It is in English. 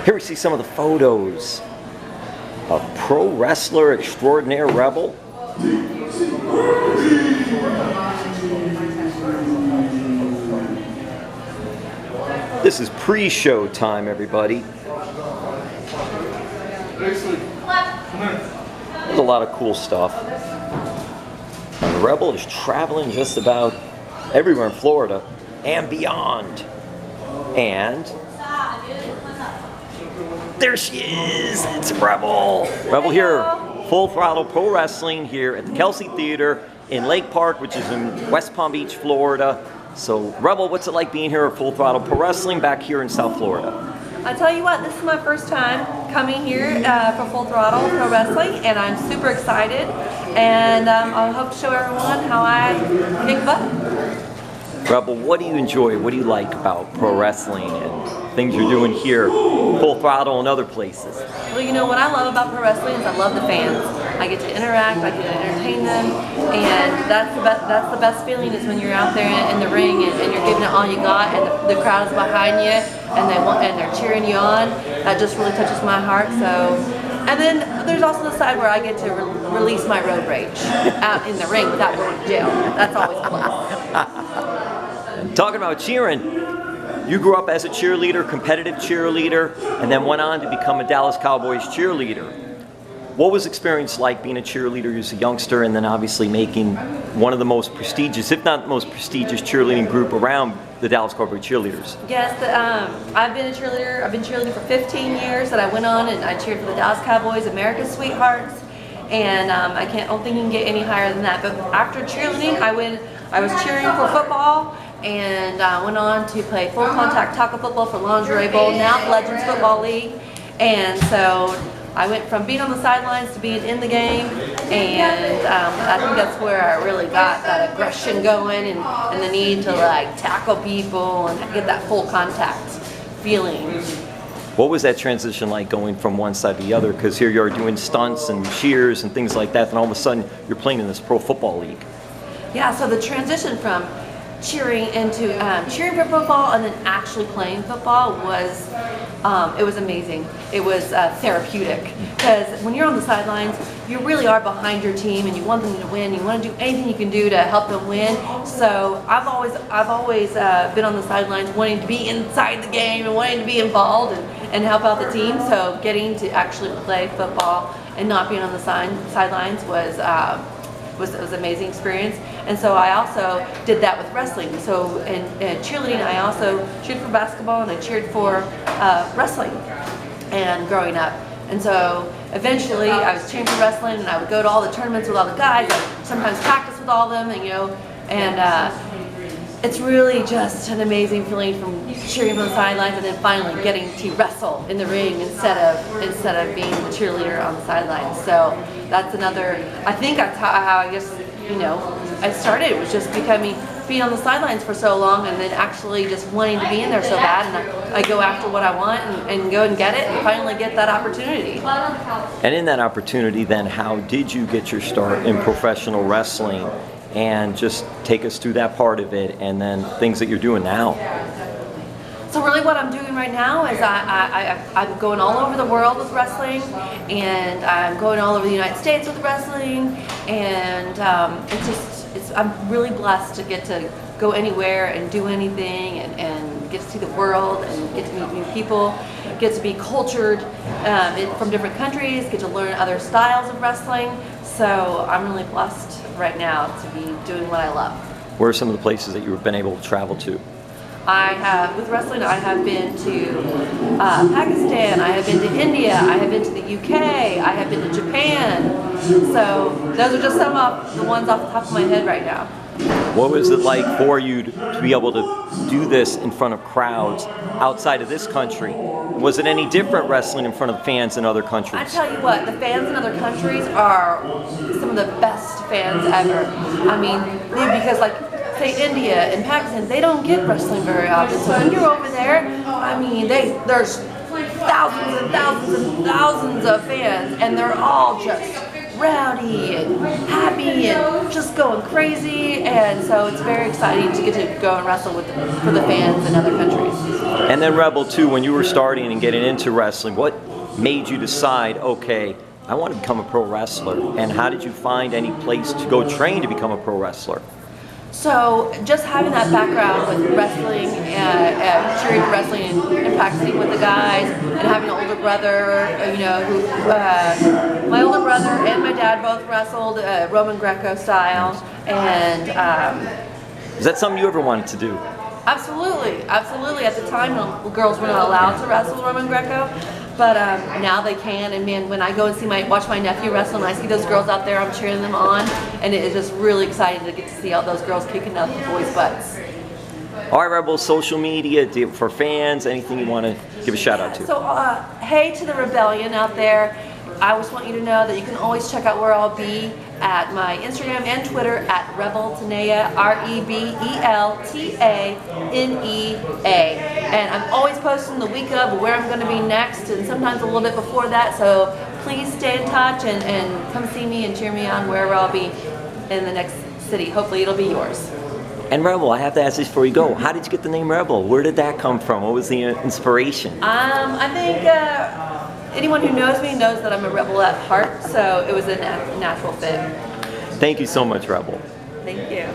Here we see some of the photos of pro wrestler extraordinaire Rebel. This is pre-show time, everybody. There's a lot of cool stuff. And Rebel is traveling just about everywhere in Florida and beyond. And there she is! It's Rebel! Rebel here, Full Throttle Pro Wrestling here at the Kelsey Theater in Lake Park, which is in West Palm Beach, Florida. So, Rebel, what's it like being here at Full Throttle Pro Wrestling back here in South Florida? I tell you what, this is my first time coming here for Full Throttle Pro Wrestling, and I'm super excited. And I hope to show everyone how I kick butt. Rebel, what do you enjoy? What do you like about pro wrestling and things you're doing here, Full Throttle and other places? Well, you know what I love about pro wrestling is I love the fans. I get to interact, I get to entertain them, and that's the best feeling is when you're out there in the ring and you're giving it all you got, and the crowd is behind you, and they're cheering you on. That just really touches my heart. So, and then there's also the side where I get to release my road rage out in the ring without going to jail. That's always a plus. Talking about cheering, you grew up as a cheerleader, competitive cheerleader, and then went on to become a Dallas Cowboys cheerleader. What was the experience like being a cheerleader as a youngster and then obviously making one of the most prestigious, if not the most prestigious cheerleading group around the Dallas Cowboys cheerleaders? Yes, I've been a cheerleader. I've been cheerleading for 15 years, and I went on and I cheered for the Dallas Cowboys, America's Sweethearts, and I don't think you can get any higher than that. But after cheerleading, I was cheering for football, and went on to play full contact tackle football for Lingerie Bowl, now Legends Football League. And so I went from being on the sidelines to being in the game, and I think that's where I really got that aggression going and the need to like tackle people and get that full contact feeling. What was that transition like going from one side to the other? Because here you are doing stunts and cheers and things like that, and all of a sudden you're playing in this pro football league. Yeah, so the transition from cheering into cheering for football and then actually playing football was it was amazing. It was therapeutic, because when you're on the sidelines, you really are behind your team and you want them to win. You want to do anything you can do to help them win. So I've always been on the sidelines wanting to be inside the game and wanting to be involved and help out the team. So getting to actually play football and not being on the sidelines was an amazing experience. And so I also did that with wrestling. So in cheerleading, I also cheered for basketball and I cheered for wrestling and growing up. And so eventually I was cheering for wrestling, and I would go to all the tournaments with all the guys, and sometimes practice with all of them, and it's really just an amazing feeling from cheering from the sidelines and then finally getting to wrestle in the ring instead of being the cheerleader on the sidelines. So that's another, I think that's how I guess, I started. It was just being on the sidelines for so long, and then actually just wanting to be in there so bad, and I go after what I want and go and get it and finally get that opportunity. And in that opportunity then, how did you get your start in professional wrestling? And just take us through that part of it, and then things that you're doing now. So really what I'm doing right now is I'm going all over the world with wrestling, and I'm going all over the United States with wrestling, and I'm really blessed to get to go anywhere and do anything, and get to see the world and get to meet new people, get to be cultured from different countries, get to learn other styles of wrestling. So I'm really blessed right now to be doing what I love. Where are some of the places that you've been able to travel to? With wrestling, I have been to Pakistan, I have been to India, I have been to the UK, I have been to Japan. So those are just some of the ones off the top of my head right now. What was it like for you to be able to do this in front of crowds outside of this country? Was it any different wrestling in front of fans in other countries? I tell you what, the fans in other countries are some of the best fans ever. I mean, because like, say India and Pakistan, they don't get wrestling very often. So when you're over there, I mean, there's thousands and thousands and thousands of fans, and they're all just rowdy and happy and just going crazy, and so it's very exciting to get to go and wrestle for the fans in other countries. And then Rebel too, when you were starting and getting into wrestling, what made you decide, okay, I want to become a pro wrestler? And how did you find any place to go train to become a pro wrestler? So just having that background with wrestling, cheering for wrestling and practicing with the guys, and having an older brother, my older brother and my dad both wrestled Roman Greco style, and is that something you ever wanted to do? absolutely. At the time, girls were not allowed to wrestle Roman Greco, but now they can. And man, when I go and watch my nephew wrestle, and I see those girls out there, I'm cheering them on, and it is just really exciting to get to see all those girls kicking up the boys' butts. All right, Rebel, social media for fans, anything you want to give a shout out to? So, hey to the rebellion out there. I just want you to know that you can always check out where I'll be at my Instagram and Twitter at Rebel Tanea, RebelTanea. And I'm always posting the week of where I'm going to be next, and sometimes a little bit before that. So please stay in touch and come see me and cheer me on wherever I'll be in the next city. Hopefully it'll be yours. And Rebel, I have to ask this before you go. How did you get the name Rebel? Where did that come from? What was the inspiration? I think anyone who knows me knows that I'm a rebel at heart, so it was a natural fit. Thank you so much, Rebel. Thank you.